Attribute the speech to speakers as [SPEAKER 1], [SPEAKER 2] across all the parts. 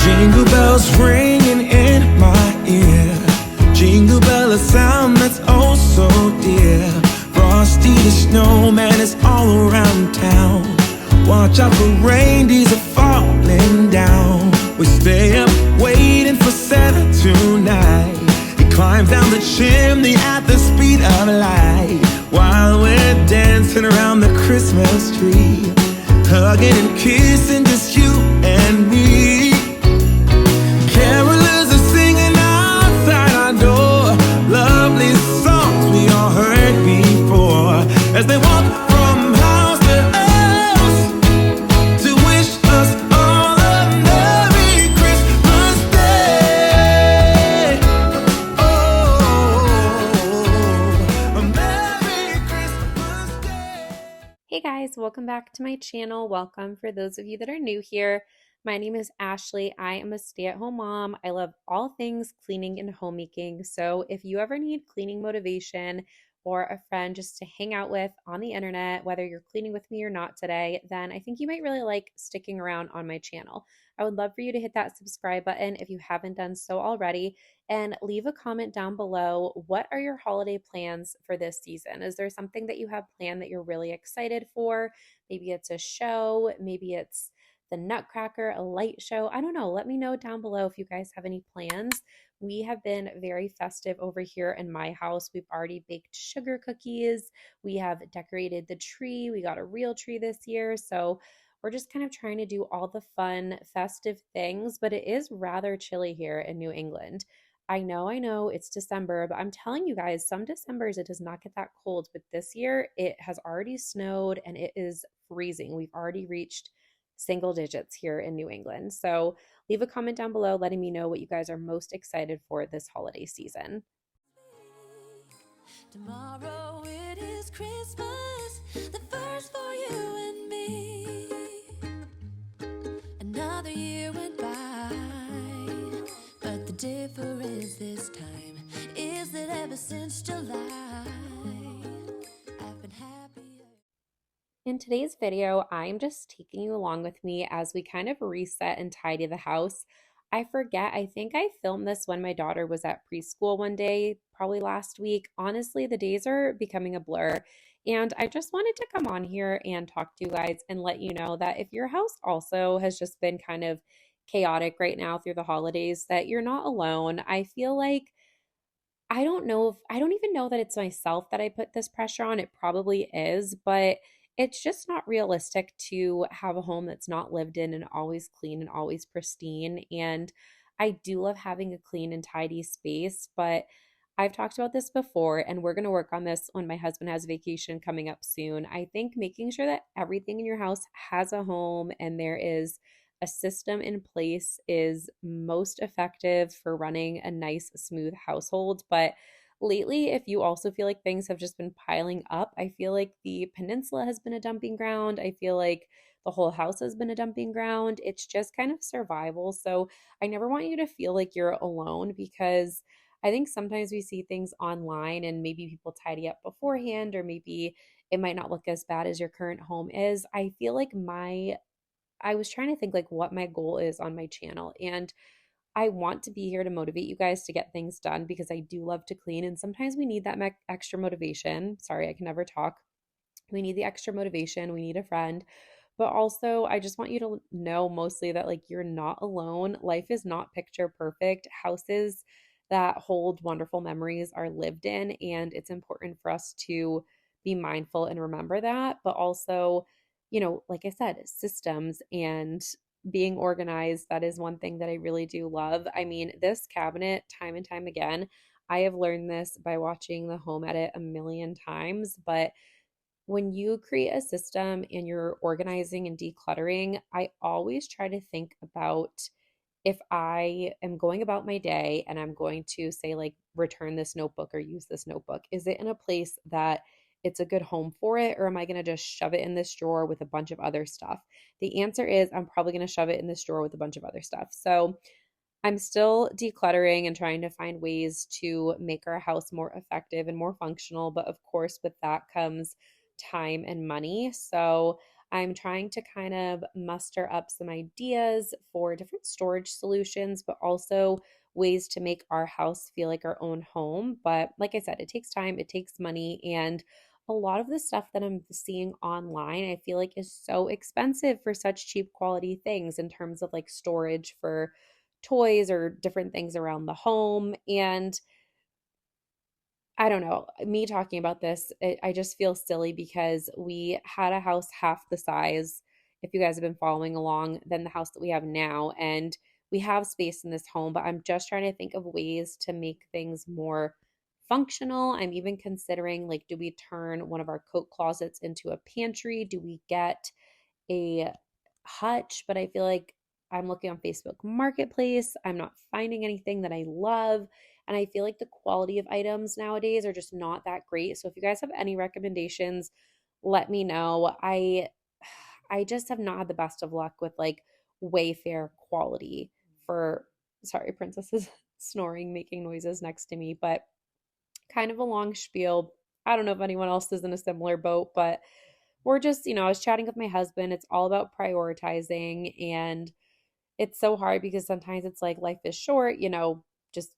[SPEAKER 1] Jingle bells ringing in my ear. Jingle bell, a sound that's oh so dear. Frosty the snowman is all around town. Watch out for reindeers are falling down. We stay up waiting for Santa tonight. He climbs down the chimney at the speed of light, while we're dancing around the Christmas tree, hugging and kissing, just you and me. Carolers are singing outside our door, lovely songs we all heard before, as they walk from house to house to wish us all a Merry Christmas Day. Oh, a Merry Christmas Day.
[SPEAKER 2] Hey guys, welcome back to my channel. Welcome for those of you that are new here. My name is Ashley. I am a stay-at-home mom. I love all things cleaning and homemaking. So if you ever need cleaning motivation or a friend just to hang out with on the internet, whether you're cleaning with me or not today, then I think you might really like sticking around on my channel. I would love for you to hit that subscribe button if you haven't done so already, and leave a comment down below. What are your holiday plans for this season? Is there something that you have planned that you're really excited for? Maybe it's a show, maybe it's the Nutcracker, a light show. I don't know. Let me know down below if you guys have any plans. We have been very festive over here in my house. We've already baked sugar cookies. We have decorated the tree. We got a real tree this year. So we're just kind of trying to do all the fun, festive things, but it is rather chilly here in New England. I know it's December, but I'm telling you guys, some Decembers it does not get that cold, but this year it has already snowed and it is freezing. We've already reached single digits here in New England. So leave a comment down below letting me know what you guys are most excited for this holiday season.
[SPEAKER 3] Tomorrow it is Christmas, the first for you and me. Another year went by, but the difference this time is that ever since July, I've been happier.
[SPEAKER 2] In today's video, I'm just taking you along with me as we kind of reset and tidy the house. I forget, I think I filmed this when my daughter was at preschool one day, probably last week. Honestly, the days are becoming a blur, and I just wanted to come on here and talk to you guys and let you know that if your house also has just been kind of chaotic right now through the holidays, that you're not alone. I feel like I don't know if I don't even know that it's myself that I put this pressure on. It probably is, but it's just not realistic to have a home that's not lived in and always clean and always pristine. And I do love having a clean and tidy space, but I've talked about this before, and we're going to work on this when my husband has vacation coming up soon. I think making sure that everything in your house has a home and there is a system in place is most effective for running a nice, smooth household. But lately, if you also feel like things have just been piling up, I feel like the peninsula has been a dumping ground. I feel like the whole house has been a dumping ground. It's just kind of survival. So I never want you to feel like you're alone, because I think sometimes we see things online and maybe people tidy up beforehand, or maybe it might not look as bad as your current home is. I feel like I was trying to think like what my goal is on my channel, and I want to be here to motivate you guys to get things done because I do love to clean, and sometimes we need that extra motivation. Sorry, I can never talk. We need the extra motivation. We need a friend. But also, I just want you to know mostly that like you're not alone. Life is not picture perfect. Houses that hold wonderful memories are lived in, and it's important for us to be mindful and remember that. But also, like I said, systems and being organized, that is one thing that I really do love. I mean, this cabinet, time and time again, I have learned this by watching The Home Edit a million times, but when you create a system and you're organizing and decluttering, I always try to think about, if I am going about my day and I'm going to say like return this notebook or use this notebook, is it in a place that it's a good home for it, or am I going to just shove it in this drawer with a bunch of other stuff? The answer is I'm probably going to shove it in this drawer with a bunch of other stuff. So I'm still decluttering and trying to find ways to make our house more effective and more functional. But of course, with that comes time and money. So I'm trying to kind of muster up some ideas for different storage solutions, but also ways to make our house feel like our own home. But like I said, it takes time, it takes money, and a lot of the stuff that I'm seeing online, I feel like is so expensive for such cheap quality things in terms of like storage for toys or different things around the home. And I don't know, me talking about this, I just feel silly because we had a house half the size, if you guys have been following along, than the house that we have now. And we have space in this home, but I'm just trying to think of ways to make things more functional. I'm even considering like, do we turn one of our coat closets into a pantry? Do we get a hutch? But I feel like I'm looking on Facebook Marketplace. I'm not finding anything that I love. And I feel like the quality of items nowadays are just not that great. So if you guys have any recommendations, let me know. I just have not had the best of luck with like Wayfair quality for, sorry, Princess is snoring, making noises next to me, but kind of a long spiel. I don't know if anyone else is in a similar boat, but we're just, I was chatting with my husband. It's all about prioritizing. And it's so hard because sometimes it's like life is short, just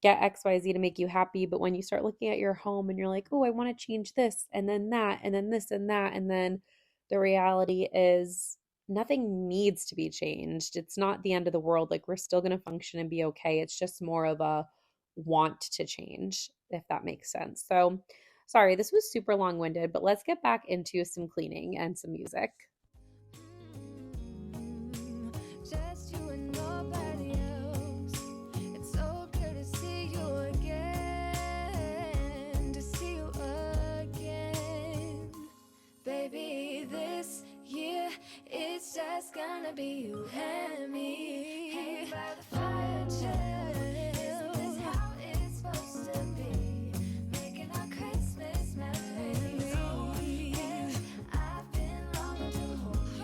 [SPEAKER 2] get XYZ to make you happy. But when you start looking at your home and you're like, oh, I want to change this and then that and then this and that. And then the reality is nothing needs to be changed. It's not the end of the world. Like we're still going to function and be okay. It's just more of a want to change, if that makes sense. So, sorry, this was super long winded, but let's get back into some cleaning and some music.
[SPEAKER 3] Just you and nobody else. It's so good to see you again. To see you again. Baby, this year it's just gonna be you and me. Hanging by the fire chill. Isn't this how it's supposed to be? Making our Christmas memories. Oh, yeah. I've been longing to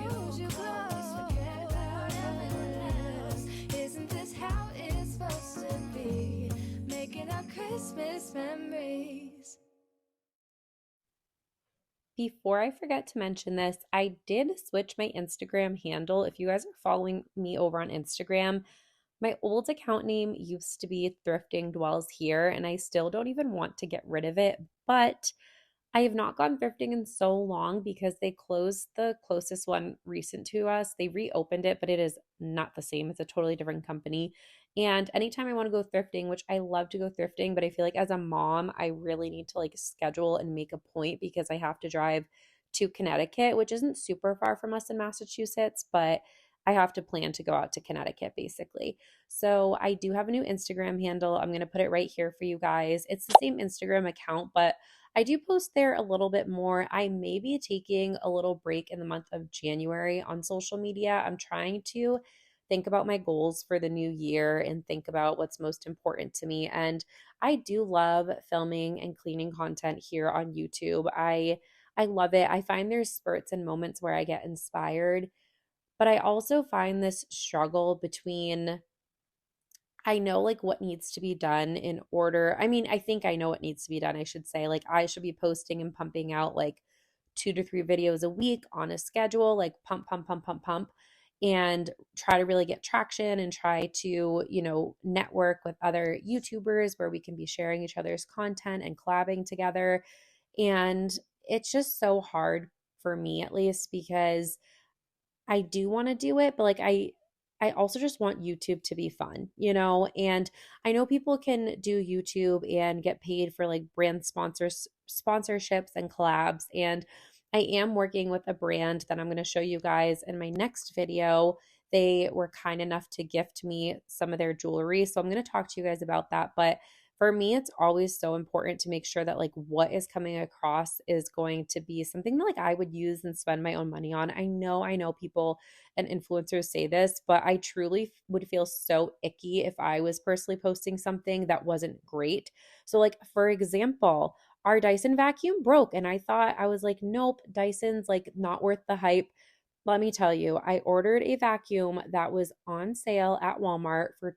[SPEAKER 3] hold you close. Forget about everyone else. Isn't this how it's supposed to be? Making our Christmas memories.
[SPEAKER 2] Before I forget to mention this, I did switch my Instagram handle. If you guys are following me over on Instagram, my old account name used to be Thrifting Dwells Here, and I still don't even want to get rid of it. But I have not gone thrifting in so long because they closed the closest one recent to us. They reopened it, but it is not the same. It's a totally different company. And anytime I want to go thrifting, which I love to go thrifting, but I feel like as a mom, I really need to like schedule and make a point because I have to drive to Connecticut, which isn't super far from us in Massachusetts, but I have to plan to go out to Connecticut basically. So I do have a new Instagram handle. I'm going to put it right here for you guys. It's the same Instagram account, but I do post there a little bit more. I may be taking a little break in the month of January on social media. I'm trying to think about my goals for the new year and think about what's most important to me. And I do love filming and cleaning content here on YouTube. I love it. I find there's spurts and moments where I get inspired, but I also find this struggle between I know like what needs to be done in order. I mean, I think I know what needs to be done. I should say, like, I should be posting and pumping out like 2 to 3 videos a week on a schedule, like pump, pump, pump, pump, pump, and try to really get traction and try to, network with other YouTubers where we can be sharing each other's content and collabing together. And it's just so hard for me, at least, because I do want to do it, but like I also just want YouTube to be fun, And I know people can do YouTube and get paid for like brand sponsorships and collabs, and I am working with a brand that I'm going to show you guys in my next video. They were kind enough to gift me some of their jewelry, so I'm going to talk to you guys about that, but for me, it's always so important to make sure that like what is coming across is going to be something that like I would use and spend my own money on. I know people and influencers say this, but I truly would feel so icky if I was personally posting something that wasn't great. So like for example, our Dyson vacuum broke and I was like, nope, Dyson's like not worth the hype. Let me tell you, I ordered a vacuum that was on sale at Walmart for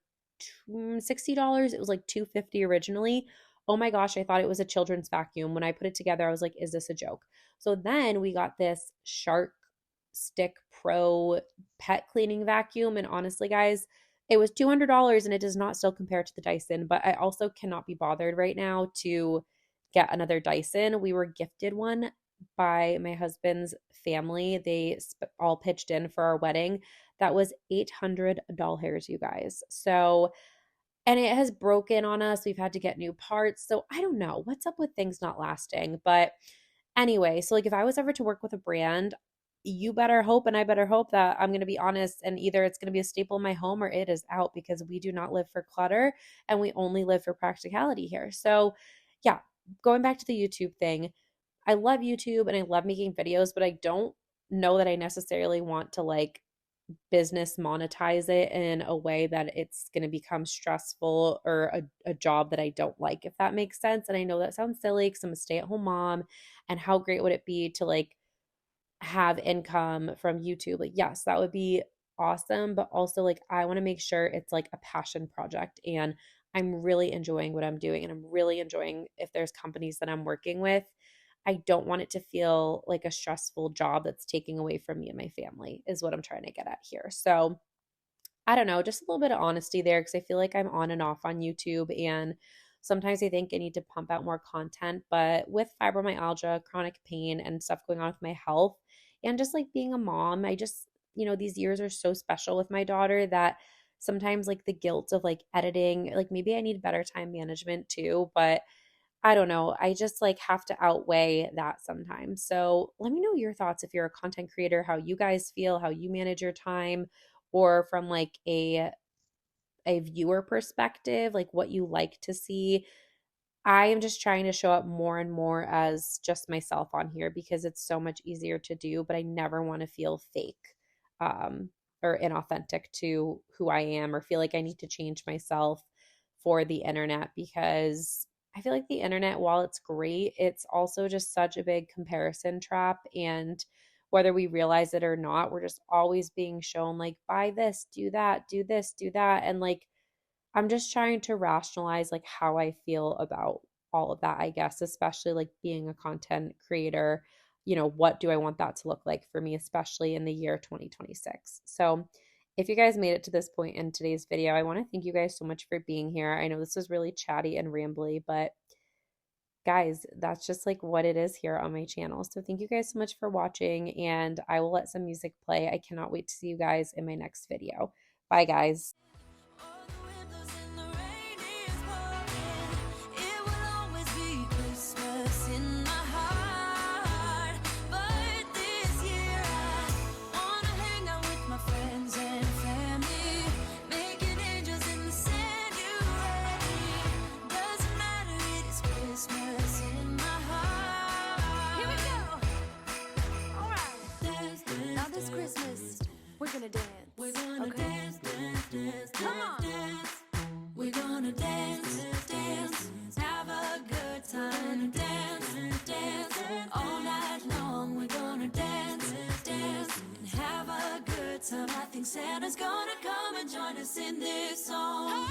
[SPEAKER 2] $60. It was like $250 originally. Oh my gosh, I thought it was a children's vacuum. When I put it together, I was like, is this a joke? So then we got this shark Stick Pro pet cleaning vacuum. And honestly, guys, it was $200 and it does not still compare to the Dyson, but I also cannot be bothered right now to get another Dyson. We were gifted one by my husband's family. They all pitched in for our wedding. That was $800, you guys. So, and it has broken on us. We've had to get new parts. So I don't know what's up with things not lasting. But anyway, so like if I was ever to work with a brand, you better hope and I better hope that I'm going to be honest and either it's going to be a staple in my home or it is out because we do not live for clutter and we only live for practicality here. So, yeah, going back to the YouTube thing, I love YouTube and I love making videos, but I don't know that I necessarily want to like business monetize it in a way that it's going to become stressful or a job that I don't like, if that makes sense. And I know that sounds silly because I'm a stay-at-home mom, and how great would it be to like have income from YouTube? Like, yes, that would be awesome, but also like I want to make sure it's like a passion project and I'm really enjoying what I'm doing and I'm really enjoying if there's companies that I'm working with. I don't want it to feel like a stressful job that's taking away from me and my family, is what I'm trying to get at here. So, I don't know, just a little bit of honesty there because I feel like I'm on and off on YouTube and sometimes I think I need to pump out more content. But with fibromyalgia, chronic pain, and stuff going on with my health, and just like being a mom, I just, these years are so special with my daughter that sometimes like the guilt of like editing, like maybe I need better time management too. But I don't know. I just like have to outweigh that sometimes. So let me know your thoughts if you're a content creator, how you guys feel, how you manage your time, or from like a viewer perspective, like what you like to see. I am just trying to show up more and more as just myself on here because it's so much easier to do, but I never want to feel fake um, or inauthentic to who I am or feel like I need to change myself for the internet because I feel like the internet, while it's great, it's also just such a big comparison trap. And whether we realize it or not, we're just always being shown like, buy this, do that, do this, do that. And like, I'm just trying to rationalize like how I feel about all of that, I guess, especially like being a content creator. What do I want that to look like for me, especially in the year 2026? So, if you guys made it to this point in today's video, I want to thank you guys so much for being here. I know this was really chatty and rambly, but guys, that's just like what it is here on my channel. So, thank you guys so much for watching, and I will let some music play. I cannot wait to see you guys in my next video. Bye, guys.
[SPEAKER 3] All the windows and the rain is pouring. It will always be Christmas in my heart. But this year I wanna hang out with my friends and family, making angels in the sanctuary. Doesn't matter, it is Christmas in my heart. Here we go. All right. Dance, dance, now this Christmas, we're gonna dance. We're gonna dance, dance, dance, come on, dance. We're gonna dance, dance, have a good time, dance, dance, all night long. We're gonna dance, dance, and have a good time. I think Santa's gonna come and join us in this song.